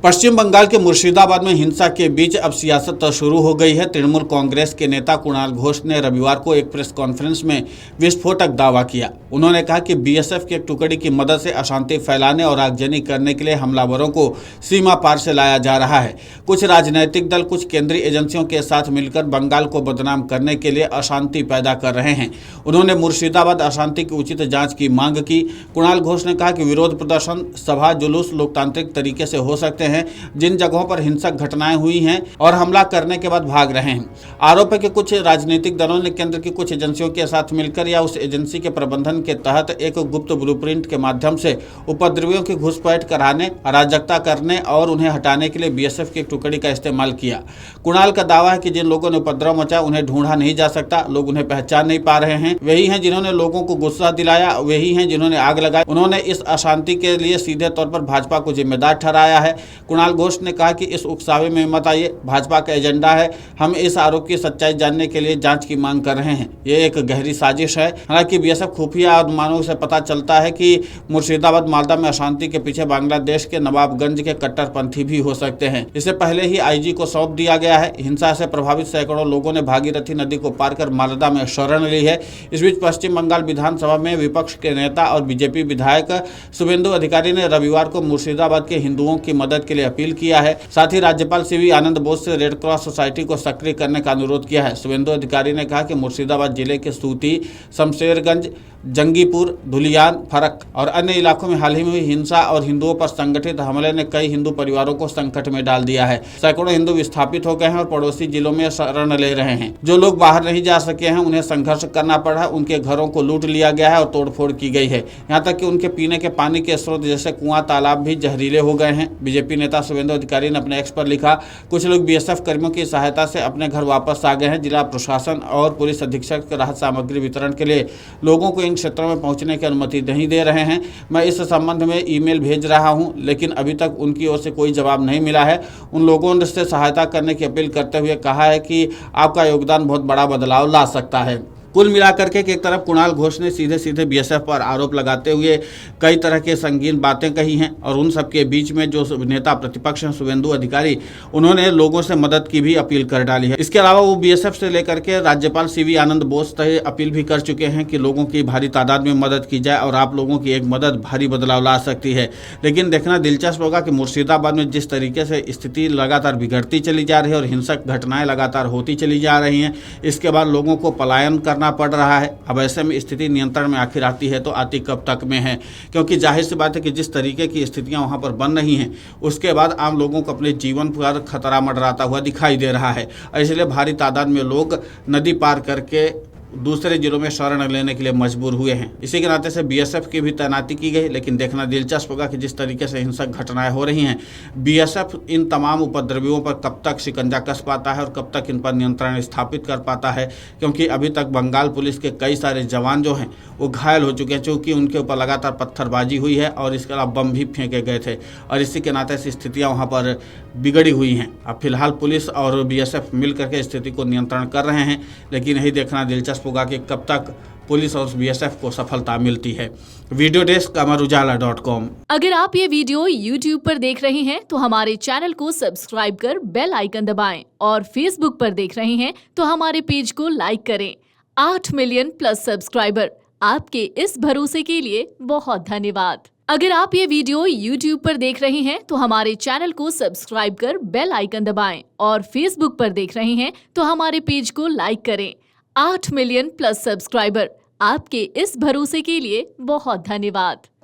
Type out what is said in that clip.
पश्चिम बंगाल के मुर्शिदाबाद में हिंसा के बीच अब सियासत शुरू हो गई है। तृणमूल कांग्रेस के नेता कुणाल घोष ने रविवार को एक प्रेस कॉन्फ्रेंस में विस्फोटक दावा किया। उन्होंने कहा कि बीएसएफ की एक टुकड़ी की मदद से अशांति फैलाने और आगजनी करने के लिए हमलावरों को सीमा पार से लाया जा रहा है। कुछ राजनीतिक दल कुछ केंद्रीय एजेंसियों के साथ मिलकर बंगाल को बदनाम करने के लिए अशांति पैदा कर रहे हैं। उन्होंने मुर्शिदाबाद अशांति की उचित जाँच की मांग की। कुणाल घोष ने कहा कि विरोध प्रदर्शन, सभा, जुलूस लोकतांत्रिक तरीके से हो सकते हैं। जिन जगहों पर हिंसक घटनाएं हुई हैं और हमला करने के बाद भाग रहे हैं। आरोप है कि कुछ राजनीतिक दलों ने केंद्र की कुछ एजेंसियों के साथ मिलकर या उस एजेंसी के प्रबंधन के तहत एक गुप्त ब्लूप्रिंट के माध्यम से उपद्रवियों की घुसपैठ कराने, अराजकता करने और उन्हें हटाने के लिए बीएसएफ की एक टुकड़ी का इस्तेमाल किया। कुणाल का दावा है कि जिन लोगों ने उपद्रव मचाया उन्हें ढूंढा नहीं जा सकता, लोग उन्हें पहचान नहीं पा रहे हैं। वही हैं जिन्होंने लोगों को गुस्सा दिलाया, वही हैं जिन्होंने आग लगाई। उन्होंने इस अशांति के लिए सीधे तौर पर भाजपा को जिम्मेदार ठहराया है। कुणाल घोष ने कहा कि इस उकसावे में मत आइए, भाजपा का एजेंडा है। हम इस आरोप की सच्चाई जानने के लिए जांच की मांग कर रहे हैं। ये एक गहरी साजिश है। हालांकि बीएसएफ खुफिया अनुमानों से पता चलता है कि मुर्शिदाबाद, मालदा में अशांति के पीछे बांग्लादेश के नवाबगंज के कट्टरपंथी भी हो सकते हैं। इससे पहले ही आईजी को सौंप दिया गया है। हिंसा से प्रभावित सैकड़ों लोगों ने भागीरथी नदी को पार कर मालदा में शरण ली है। इस बीच पश्चिम बंगाल विधानसभा में विपक्ष के नेता और बीजेपी विधायक शुभेंदु अधिकारी ने रविवार को मुर्शिदाबाद के हिंदुओं की मदद के लिए अपील किया है। साथ ही राज्यपाल सीवी आनंद बोस से रेड क्रॉस सोसाइटी को सक्रिय करने का अनुरोध किया है। शुभेंदु अधिकारी ने कहा कि मुर्शिदाबाद जिले के सूती, शमशेरगंज, जंगीपुर, धुलियान, फरक और अन्य इलाकों में हाल ही में हुई हिंसा और हिंदुओं पर संगठित हमले ने कई हिंदू परिवारों को संकट में डाल दिया है। सैकड़ों हिंदू विस्थापित हो गए हैं और पड़ोसी जिलों में शरण ले रहे हैं। जो लोग बाहर नहीं जा सके हैं उन्हें संघर्ष करना पड़ा है। उनके घरों को लूट लिया गया है और तोड़फोड़ की गई है। यहाँ तक कि उनके पीने के पानी के स्रोत जैसे कुआं, तालाब भी जहरीले हो गए हैं। बीजेपी नेता शुभेंदु अधिकारी ने अपने एक्स पर लिखा, कुछ लोग बीएसएफ कर्मियों की सहायता से अपने घर वापस आ गए हैं। जिला प्रशासन और पुलिस अधीक्षक राहत सामग्री वितरण के लिए लोगों को इन क्षेत्रों में पहुंचने की अनुमति नहीं दे रहे हैं। मैं इस संबंध में ईमेल भेज रहा हूं, लेकिन अभी तक उनकी ओर से कोई जवाब नहीं मिला है। उन लोगों से सहायता करने की अपील करते हुए कहा है कि आपका योगदान बहुत बड़ा बदलाव ला सकता है। कुल मिलाकर के एक तरफ कुणाल घोष ने सीधे सीधे बीएसएफ पर आरोप लगाते हुए कई तरह के संगीन बातें कही हैं और उन सब के बीच में जो नेता प्रतिपक्ष हैं शुभेंदु अधिकारी, उन्होंने लोगों से मदद की भी अपील कर डाली है। इसके अलावा वो बीएसएफ से लेकर के राज्यपाल सीवी आनंद बोस तक अपील भी कर चुके हैं कि लोगों की भारी तादाद में मदद की जाए और आप लोगों की एक मदद भारी बदलाव ला सकती है। लेकिन देखना दिलचस्प होगा कि मुर्शिदाबाद में जिस तरीके से स्थिति लगातार बिगड़ती चली जा रही है और हिंसक घटनाएं लगातार होती चली जा रही हैं, इसके बाद लोगों को पलायन करना पड़ रहा है। अब ऐसे में स्थिति नियंत्रण में आखिर आती है तो आती कब तक में है, क्योंकि जाहिर सी बात है कि जिस तरीके की स्थितियां वहां पर बन रही हैं उसके बाद आम लोगों को अपने जीवन पर खतरा मंडराता हुआ दिखाई दे रहा है। इसलिए भारी तादाद में लोग नदी पार करके दूसरे जिलों में शरण लेने के लिए मजबूर हुए हैं। इसी के नाते से बीएसएफ की भी तैनाती की गई। लेकिन देखना दिलचस्प होगा कि जिस तरीके से हिंसक घटनाएं हो रही हैं, बीएसएफ इन तमाम उपद्रवियों पर कब तक शिकंजा कस पाता है और कब तक इन पर नियंत्रण स्थापित कर पाता है, क्योंकि अभी तक बंगाल पुलिस के कई सारे जवान जो हैं वो घायल हो चुके हैं, क्योंकि उनके ऊपर लगातार पत्थरबाजी हुई है और इसके अलावा बम भी फेंके गए थे और इसी के नाते से स्थितियाँ वहाँ पर बिगड़ी हुई हैं। अब फिलहाल पुलिस और बीएसएफ मिल करके स्थिति को नियंत्रण कर रहे हैं, लेकिन यही देखना दिलचस्प होगा कि कब तक पुलिस और बीएसएफ को सफलता मिलती है। Video desk Amar Ujala dot com. अगर आप ये वीडियो YouTube पर देख रहे हैं तो हमारे चैनल को सब्सक्राइब कर बेल आइकन दबाएं और Facebook पर देख रहे हैं तो हमारे पेज को लाइक करें। 8 मिलियन प्लस सब्सक्राइबर, आपके इस भरोसे के लिए बहुत धन्यवाद। अगर आप ये वीडियो YouTube पर देख रहे हैं तो हमारे चैनल को सब्सक्राइब कर बेल आइकन दबाएं और Facebook पर देख रहे हैं तो हमारे पेज को लाइक करें। 8 मिलियन प्लस सब्सक्राइबर, आपके इस भरोसे के लिए बहुत धन्यवाद।